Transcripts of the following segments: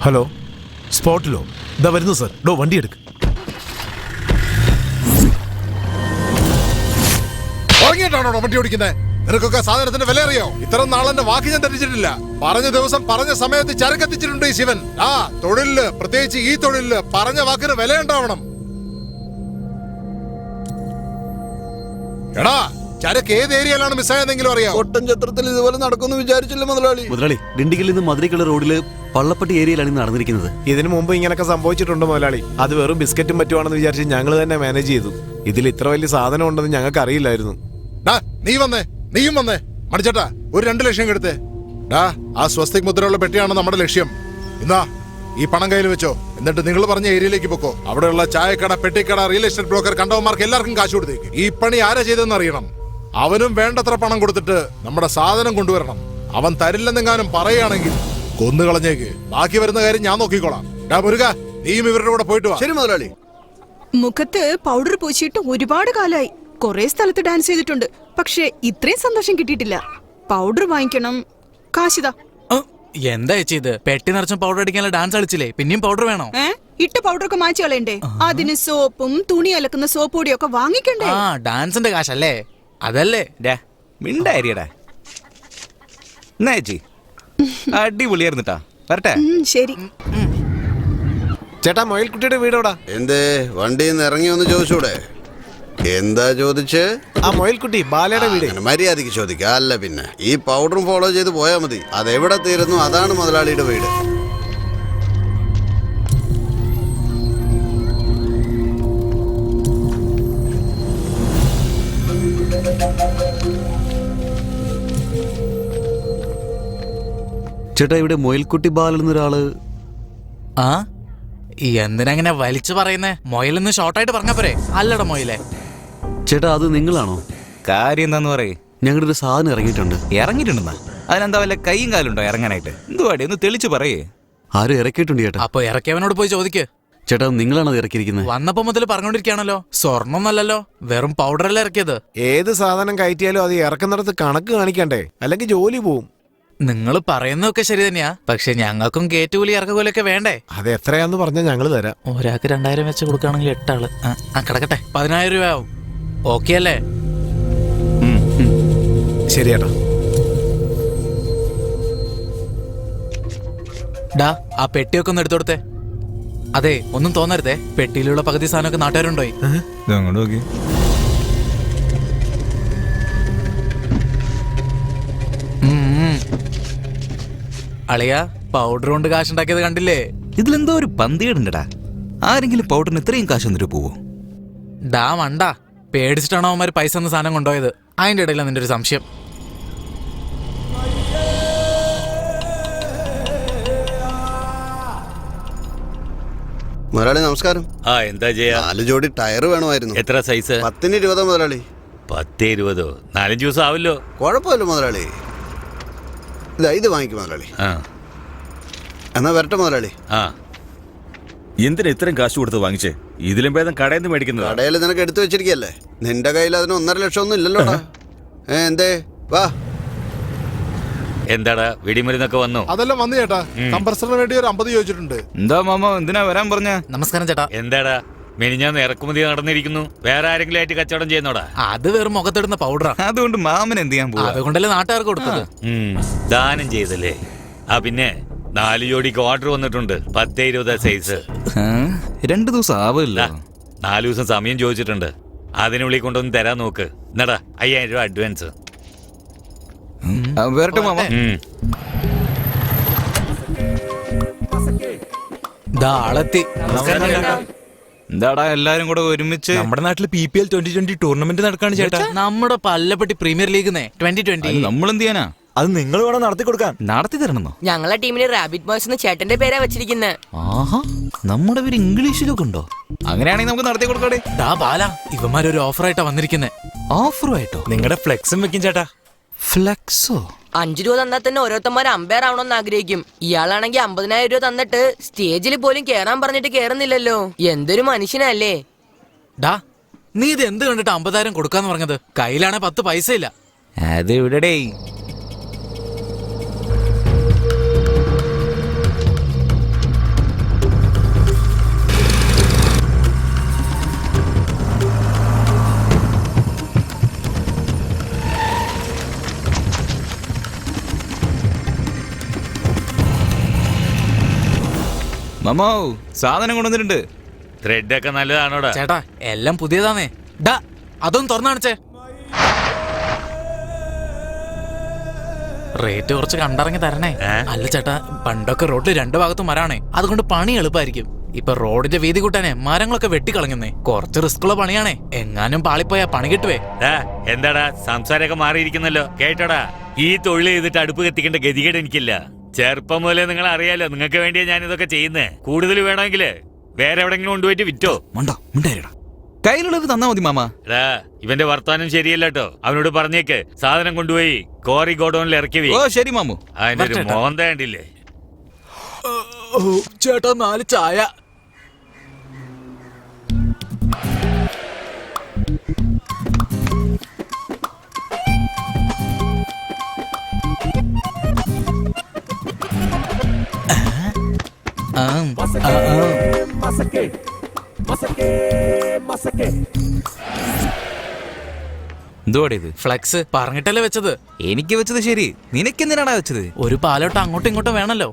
Hello, സ്പോട്ടിലോ? ഇതാ വരുന്നു sir. വണ്ടി എടുക്ക്. ഉറങ്ങിയിട്ടാണോ വണ്ടി ഓടിക്കുന്നത്? നിനക്കൊക്കെ സാധനത്തിന്റെ വില അറിയോ? ഇത്ര നാളെന്റെ വാക്ക് ഞാൻ തെറ്റിച്ചിട്ടില്ല. പറഞ്ഞ ദിവസം പറഞ്ഞ സമയത്ത് ചരക്കെത്തിച്ചിട്ടുണ്ട് ഈ ശിവൻ. തൊഴിലില്, പ്രത്യേകിച്ച് ഈ തൊഴിലില് പറഞ്ഞ വാക്കിന് വില ഉണ്ടാവണം. എടാ, ചരക്ക് ഏത് ഏരിയയിലാണ് മിസ്സായതെങ്കിലും അറിയാം? ഒട്ടൻചത്രത്തിൽ ഇതുപോലെ നടക്കുമെന്ന് വിചാരിച്ചില്ല മുതലാളി. ഡിണ്ടിഗലിൽ നിന്ന് മധുരയ്ക്കുള്ള റോഡില് പള്ളപ്പട്ടി ഏരിയയിലാണ് ഇന്ന് നടന്നിരിക്കുന്നത്. ഇതിനു മുമ്പ് ഇങ്ങനൊക്കെ സംഭവിച്ചിട്ടുണ്ട് മുതലാളി. അത് വെറും ബിസ്ക്കറ്റും പറ്റുവാണെന്ന് വിചാരിച്ച് ഞങ്ങൾ തന്നെ മാനേജ് ചെയ്തു. ഇതിൽ ഇത്ര വലിയ സാധനം ഉണ്ടെന്ന് ഞങ്ങൾക്ക് അറിയില്ലായിരുന്നു. നീയും വന്നേ മണിച്ചേട്ടാ, ഒരു 2 ലക്ഷം എടുത്തേ. ആ സ്വസ്തിക് മുദ്രയുള്ള പെട്ടിയാണ് നമ്മുടെ ലക്ഷ്യം. ഇന്നാ ഈ പണം കയ്യിൽ വെച്ചോ. എന്നിട്ട് നിങ്ങൾ പറഞ്ഞ ഏരിയയിലേക്ക് പൊക്കോ. അവിടെയുള്ള ചായക്കട, പെട്ടിക്കട, റിയൽ എസ്റ്റേറ്റ് ബ്രോക്കർ, കണ്ടവന്മാർക്ക് എല്ലാവർക്കും കാശ് കൊടുത്തേക്ക്. ഈ പണി ആരാ ചെയ്തെന്ന് അറിയണം. അവനും വേണ്ടത്ര പണം കൊടുത്തിട്ട് നമ്മുടെ സാധനം കൊണ്ടുവരണം. അവൻ തരില്ലെന്നെങ്ങാനും പറയുകയാണെങ്കിൽ കൊന്നുകളഞ്ഞേക്ക്. ബാക്കി വരുന്ന കാര്യം ഞാൻ നോക്കിക്കോളാം. മുരുക, നീയും ഇവരുടെ കൂടെ പോയിട്ട് വാ. ശരി മുതലാളി. മുഖത്ത് പൗഡർ പൂശിയിട്ട് ഒരുപാട് കാലായി. കുറെ സ്ഥലത്ത് ഡാൻസ് ചെയ്തിട്ടുണ്ട്, പക്ഷെ ഇത്രയും സന്തോഷം കിട്ടിയിട്ടില്ല. പൗഡർ വാങ്ങിക്കണം, കാശിതാ. എന്താ ചെയ്ത്? പെട്ടി നിറച്ചും പൗഡർ അടിക്കാനുള്ള ഡാൻസ് കളിച്ചില്ലേ? പിന്നെയും പൗഡർ വേണോ? ഇട്ട പൗഡറൊക്കെ മാറ്റി കളയണ്ടേ? അതിന് സോപ്പും തുണി അലക്കുന്ന സോപ്പ് പൊടിയൊക്കെ വാങ്ങിക്കണ്ടേ? ഡാൻസിന്റെ കാശല്ലേ അതല്ലേ? മിണ്ടായിരിയടാ. അടിപൊളിയായിരുന്നിട്ടാ. വരട്ടെ. ശരി ചേട്ടാ, മൊയിൽക്കുട്ടിയുടെ വീടോടാ? എന്തേ വണ്ടിയിൽ നിന്ന് ഇറങ്ങി ഒന്ന് ചോദിച്ചൂടെ? എന്താ ചോദിച്ച്? ആ മൊയിൽക്കുട്ടി ബാലയുടെ വീട്. മര്യാദക്ക് ചോദിക്ക. അല്ല പിന്നെ ഈ പൗഡറും ഫോളോ ചെയ്ത് പോയാ മതി. അതെവിടെ തീരുന്നു അതാണ് മുതലാളിയുടെ വീട്. ചേട്ടാ, ഇവിടെ മൊയിൽക്കുട്ടി ബാലൻ എന്നൊരാള്. എന്തിനങ്ങനെ വലിച്ചു പറയുന്നേ? മൊയിലെന്ന് ഷോർട്ടായിട്ട് പറഞ്ഞ പോരെ? അല്ലട മൊയിലേ. ചേട്ടാ, അത് നിങ്ങളാണോ? കാര്യം എന്താന്ന് പറയേ. ഞങ്ങളുടെ ഒരു സാധനം ഇറങ്ങിയിട്ടുണ്ട്. ഇറങ്ങിയിട്ടുണ്ടെന്നാ? അതിനെന്താ വല്ല കൈയും കാലുണ്ടോ ഇറങ്ങാനായിട്ട്? എന്തുവാടി, ഒന്ന് തെളിച്ചു പറയേ. ആരും ഇറക്കിയിട്ടുണ്ട് ചേട്ടാ. അപ്പൊ ഇറക്കിയവനോട് പോയി ചോദിക്ക്. ചേട്ടാ, നിങ്ങളാണോ ഇറക്കിയിരിക്കുന്നത്? വന്നപ്പോ മുതൽ പറഞ്ഞോണ്ടിരിക്കുകയാണല്ലോ. സ്വർണ്ണം നല്ലല്ലോ, വെറും പൗഡറല്ലേ ഇറക്കിയത്. ഏത് സാധനം കയറ്റിയാലും അത് ഇറക്കുന്നിടത്ത് കണക്ക് കാണിക്കണ്ടേ? അല്ലെങ്കിൽ ജോലി പോവും. നിങ്ങൾ പറയുന്നതൊക്കെ ശരി തന്നെയാ, പക്ഷെ ഞങ്ങൾക്കും കയറ്റുകൂലി ഇറക്കുകൂലിയൊക്കെ വേണ്ടേ? അത് എത്രയാന്ന് പറഞ്ഞാൽ ഞങ്ങള് തരാം. ഒരാൾക്ക് 2000 വെച്ച് കൊടുക്കുകയാണെങ്കിൽ 8 ആള്. കിടക്കട്ടെ, 10000 രൂപയാവും. ഓക്കെ അല്ലേ? ശരി ചേട്ടാ. ആ പെട്ടിയൊക്കെ ഒന്ന് എടുത്തോടുത്തേ. അതെ, ഒന്നും തോന്നരുതേ. പെട്ടിയിലുള്ള പകുതി സാധനമൊക്കെ നാട്ടുകാരുണ്ടോയി. അളിയ, പൗഡർ കൊണ്ട് കാശുണ്ടാക്കിയത് കണ്ടില്ലേ? ഇതിലെന്തോ ഒരു പന്തികേടുണ്ടടാ. ആരെങ്കിലും പൗഡറിന് ഇത്രയും കാശ് എന്നിട്ട് പോവോ? മണ്ട പേടിച്ചിട്ടാണോ അവന്മാര് പൈസ എന്ന സാധനം കൊണ്ടുപോയത്? അതിന്റെ ഇടയിലാണ് നിന്റെ ഒരു സംശയം. മുതലാളി നമസ്കാരം. എന്താ ചെയ്യാ? 4 ജോഡി ടയർ വേണമായിരുന്നു. എത്ര സൈസ്? 10-20 മുതലാളി. 10-20? 4-5 ദിവസം ആവല്ലോ. കുഴപ്പമില്ല മുതലാളി. ഇത് വാങ്ങിക്കും മുതലാളി. എന്നാ വരട്ടെ മുതലാളി. എന്തിനാ ഇത്രയും കാശ് കൊടുത്ത് വാങ്ങിച്ചേ? ഇതിലും ഭേദം കടയിൽ നിന്ന് മേടിക്കുന്നത്. കടയിൽ നിനക്ക് എടുത്തു വെച്ചിരിക്കല്ലേ? നിന്റെ കയ്യിൽ അതിന് 1.5 ലക്ഷം ഒന്നും ഇല്ലല്ലോ. എന്തേ വാ. എന്താടാ, വെടിമരുന്നൊക്കെ വന്നു? അതെല്ലാം വന്നു ചേട്ടാ. കംപ്രസറിന് വേണ്ടി ഒരു 50 ചോദിച്ചിട്ടുണ്ട്. എന്താ മാമ, എന്തിനാ വരാൻ പറഞ്ഞ? നമസ്കാരം ചേട്ടാ. എന്താടാ, മെനിഞ്ഞാന്ന് ഇറക്കുമതി നടന്നിരിക്കുന്നു. വേറെ ആരെങ്കിലും ആയിട്ട് കച്ചവടം ചെയ്യുന്നോടാ? അത് വെറും മുഖത്തിടുന്ന പൗഡറാ. അതുകൊണ്ട് മാമൻ എന്ത് ചെയ്യാൻ പോവാ? അതുകൊണ്ടല്ലേ നാട്ടുകാർക്ക് കൊടുത്തത്. ദാനം ചെയ്തല്ലേ? പിന്നെ 4 ജോഡിക്ക് ഓർഡർ വന്നിട്ടുണ്ട്. 10-20 സൈസ്. 2 ദിവസം ആവില്ല. 4 ദിവസം സമയം ചോദിച്ചിട്ടുണ്ട്. അതിനുള്ളിൽ കൊണ്ടൊന്ന് തരാൻ നോക്ക്. എന്നടാ, 5000 രൂപ അഡ്വാൻസ്. വരട്ടെ മാമ. ആളെത്തി. എന്താടാ എല്ലാരും കൂടെ ഒരുമിച്ച്? നമ്മുടെ നാട്ടിൽ PPL 2020 ടൂർണമെന്റ് നടക്കാണ് ചേട്ടാ. നമ്മുടെ പല്ലപ്പെട്ടി പ്രീമിയർ ലീഗ് 2020. നമ്മളെന്ത് ചെയ്യാനാ? അത് നിങ്ങൾ വേണം നടത്തി കൊടുക്കാൻ. നടത്തി തരണമെന്നോ? ഞങ്ങളെ ടീമിന് റാബിറ്റ് ബോയ്സ് എന്ന് ചേട്ടന്റെ പേരാ വെച്ചിരിക്കുന്നത്. ആഹാ, നമ്മുടെ പേര് ഇംഗ്ലീഷിലൊക്കെ ഉണ്ടോ? അങ്ങനെയാണെങ്കിൽ നമുക്ക് നടത്തി കൊടുക്കടേ. ബാല, ഇവന്മാരൊരു ഓഫറായിട്ടാ വന്നിരിക്കുന്നത്. ഓഫറുമായിട്ടോ? നിങ്ങളുടെ ഫ്ലെക്സും വെക്കും ചേട്ടാ. ഫ്ലെക്സോ? 5 രൂപ തന്നാൽ തന്നെ ഓരോരുത്തന്മാർ അമ്പയർ ആവണമെന്ന് ആഗ്രഹിക്കും. ഇയാളാണെങ്കിൽ 50,000 രൂപ തന്നിട്ട് സ്റ്റേജിൽ പോലും കേറാൻ പറഞ്ഞിട്ട് കേറുന്നില്ലല്ലോ. എന്തൊരു മനുഷ്യനല്ലേ? നീ ഇത് എന്ത് കണ്ടിട്ട് 50,000 കൊടുക്കാന്ന് പറഞ്ഞത്? കയ്യിലാണെ 10 പൈസ ഇല്ല. അത് ഇവിടെ മമ്മോ സാധനം കൊണ്ടുവന്നിട്ടുണ്ട്. ത്രെഡ് ഒക്കെ നല്ലതാണോടാ? ചേട്ടാ എല്ലാം പുതിയതാന്നേ. ഡാ അതൊന്നും തുറന്നു കാണിച്ചേ. റേറ്റ് കുറച്ച് കണ്ടിറങ്ങി തരണേ. അല്ല ചേട്ടാ, പണ്ടൊക്കെ റോഡിൽ രണ്ടു ഭാഗത്തും മരാണേ, അതുകൊണ്ട് പണി എളുപ്പമായിരിക്കും. ഇപ്പൊ റോഡിന്റെ വീതി കൂട്ടാനേ മരങ്ങളൊക്കെ വെട്ടിക്കളഞ്ഞേ. കുറച്ച് റിസ്ക് ഉള്ള പണിയാണേ, എങ്ങാനും പാളിപ്പോയാ പണി കിട്ടുവേ. എന്താടാ സംസാരമൊക്കെ മാറിയിരിക്കുന്നല്ലോ, കേട്ടോടാ. ഈ തൊഴിൽ ചെയ്തിട്ട് അടുപ്പ് കത്തിക്കേണ്ട ഗതികേട് എനിക്കില്ല. ചെറുപ്പം മുതലേ നിങ്ങൾ അറിയാലോ, നിങ്ങൾക്ക് വേണ്ടിയാ ഞാൻ ഇതൊക്കെ ചെയ്യുന്നേ. കൂടുതൽ വേണമെങ്കില് വേറെ എവിടെങ്കിലും കൊണ്ടുപോയിട്ട് വിറ്റോ. മണ്ടോ മിണ്ടായിരടാ, കയ്യിലുള്ളത് തന്നാ മതി മാമ. ഇവന്റെ വർത്താനം ശരിയല്ല കേട്ടോ. അവനോട് പറഞ്ഞേക്ക് സാധനം കൊണ്ടുപോയി കോറി ഗോഡൌണിൽ ഇറക്കി ഓ ശരി മാമു. അതിന്റെ ഒരു മോന്ത കണ്ടില്ലേ? ചേട്ടാ 4 ചായ. എന്തുവാടെ ഇത്? ഫ്ലെക്സ് പറഞ്ഞിട്ടല്ലേ വെച്ചത്. എനിക്ക് വെച്ചത് ശരി, നിനക്കെന്തിനാടാ വെച്ചത്? ഒരു പാലോട്ട് അങ്ങോട്ടും ഇങ്ങോട്ടും വേണല്ലോ.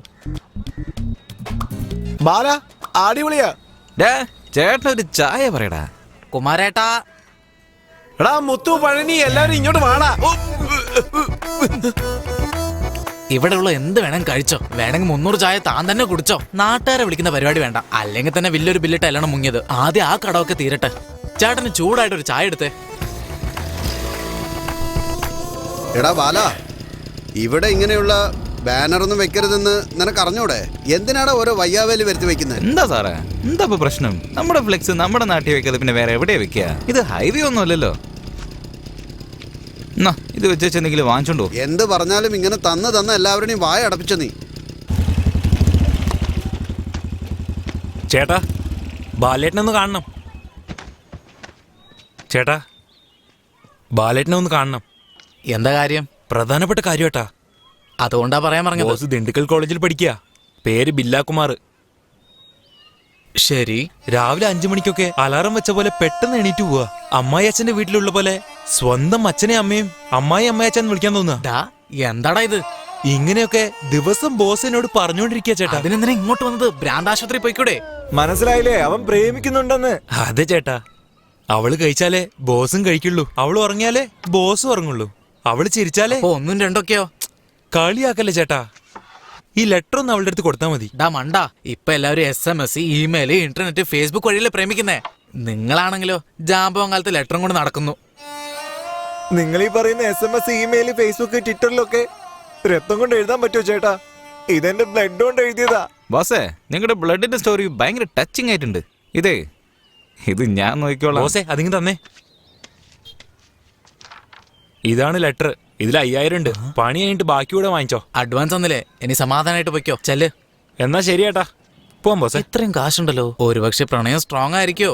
ബാല അടിപൊളിയാ. ചേട്ടൻ ഒരു ചായ പറയടാ. കുമാരേട്ടാ. എടാ മുത്തു, പഴനി, എല്ലാരും ഇങ്ങോട്ട് വാടാ. ഇവിടെ ഉള്ള എന്ത് വേണം കഴിച്ചോ. വേണമെങ്കിൽ 300 ചായ താൻ തന്നെ കുടിച്ചോ. നാട്ടുകാരെ വിളിക്കുന്ന പരിപാടി വേണ്ട. അല്ലെങ്കിൽ തന്നെ വലിയൊരു ബില്ലിട്ട് എല്ലാം മുങ്ങിയത്. ആദ്യം ആ കടമൊക്കെ തീരട്ടെ. ചേട്ടന് ചൂടായിട്ട് ഒരു ചായ എടുത്തേ. എടാ ബാല, ഇവിടെ ഇങ്ങനെയുള്ള ബാനറൊന്നും വെക്കരുതെന്ന് നിനക്ക് അറിഞ്ഞൂടെ? എന്തിനാടാ ഓരോ വയ്യാവേലി വരുത്തി വെക്കുന്നത്? എന്താ സാറേ, എന്താ ഇപ്പൊ പ്രശ്നം? നമ്മുടെ ഫ്ലെക്സ് നമ്മുടെ നാട്ടിൽ വെക്കാതെ പിന്നെ വേറെ എവിടെയാ വെക്കുക? ഇത് ഹൈവേ ഒന്നും അല്ലല്ലോ. ഇത് വെച്ചെന്തെങ്കിലും വാങ്ങിച്ചോണ്ടോ? എന്ത് പറഞ്ഞാലും ഇങ്ങനെ തന്ന എല്ലാവരുടെയും വായ അടപ്പിച്ച നീ. ചേട്ടാ ബാലേട്ടനെ ഒന്ന് കാണണം. ചേട്ടാ ബാലേട്ടനെ ഒന്ന് കാണണം. എന്താ കാര്യം? പ്രധാനപ്പെട്ട കാര്യം ഏട്ടാ. അതുകൊണ്ടാ പറയാൻ പറഞ്ഞത്. ബോസ് ദിണ്ടുക്കൽ കോളേജിൽ പഠിക്കുക. പേര് ബില്ലാകുമാർ. ശരി. രാവിലെ 5 മണിക്കൊക്കെ അലാറം വെച്ച പോലെ പെട്ടെന്ന് എണീറ്റ് പോവാ. അമ്മായി അച്ഛന്റെ വീട്ടിലുള്ള പോലെ സ്വന്തം അച്ഛനെ അമ്മയും അമ്മായി അച്ഛൻ വിളിക്കാൻ തോന്നുക. എന്താടാ ഇത്? ഇങ്ങനെയൊക്കെ ദിവസം ബോസ് എന്നോട് പറഞ്ഞുകൊണ്ടിരിക്കുക ചേട്ടാ. അതിനെന്തിനാ ഇങ്ങോട്ട് വന്നത്? ഭ്രാന്താശുപത്രി പോയിക്കൂടെ? മനസ്സിലായില്ലേ, അവൻ പ്രേമിക്കുന്നുണ്ടെന്ന്. അതെ ചേട്ടാ, അവള് കഴിച്ചാലേ ബോസും കഴിക്കുള്ളൂ. അവള് ഉറങ്ങിയാലേ ബോസും ഉറങ്ങുള്ളൂ. അവള് ചിരിച്ചാലേ. ഒന്നും രണ്ടൊക്കെയോ? കളിയാക്കല്ലേ ചേട്ടാ. ഈ ലെറ്റർ ഒന്ന് അവളുടെ അടുത്ത് കൊടുത്താൽ മതി. മണ്ടാ, ഇപ്പൊ എല്ലാവരും SMS, ഇമെയിൽ, ഇന്റർനെറ്റ്, ഫേസ്ബുക്ക് വഴിയല്ലേ പ്രേമിക്കുന്നേ. നിങ്ങളാണെങ്കിലോ ജാമ്പവം കാലത്ത് ലെറ്ററും കൊണ്ട് നടക്കുന്നു. നിങ്ങൾ ഈ പറയുന്ന SMS, ഇമെയിൽ, ഫേസ്ബുക്ക്, ട്വിറ്ററിലൊക്കെ രക്തം കൊണ്ട് എഴുതാൻ പറ്റുമോ ചേട്ടാ? ഇതെന്റെ ബ്ലഡ് കൊണ്ട് എഴുതിയതാ. ബോസേ, നിങ്ങളുടെ ബ്ലഡിന്റെ സ്റ്റോറി ഭയങ്കര ടച്ചിങ് ആയിട്ടുണ്ട്. ഇത് ഞാൻ നോക്കിക്കോളാം. ബോസേ അതിങ്ങ് തന്നെ. ഇതാണ് ലെറ്റർ. ഇതിൽ 5000 ഉണ്ട്. പണി കഴിഞ്ഞിട്ട് ബാക്കി കൂടെ വാങ്ങിച്ചോ. അഡ്വാൻസ് ഒന്നില്ലേ, ഇനി സമാധാനമായിട്ട് പൊയ്ക്കോ. ചെല്ല്. എന്നാ ശരി ഏട്ടാ, പോവാം ബോസേ. ഇത്രയും കാശുണ്ടല്ലോ. ഒരുപക്ഷെ പ്രണയം സ്ട്രോങ് ആയിരിക്കോ.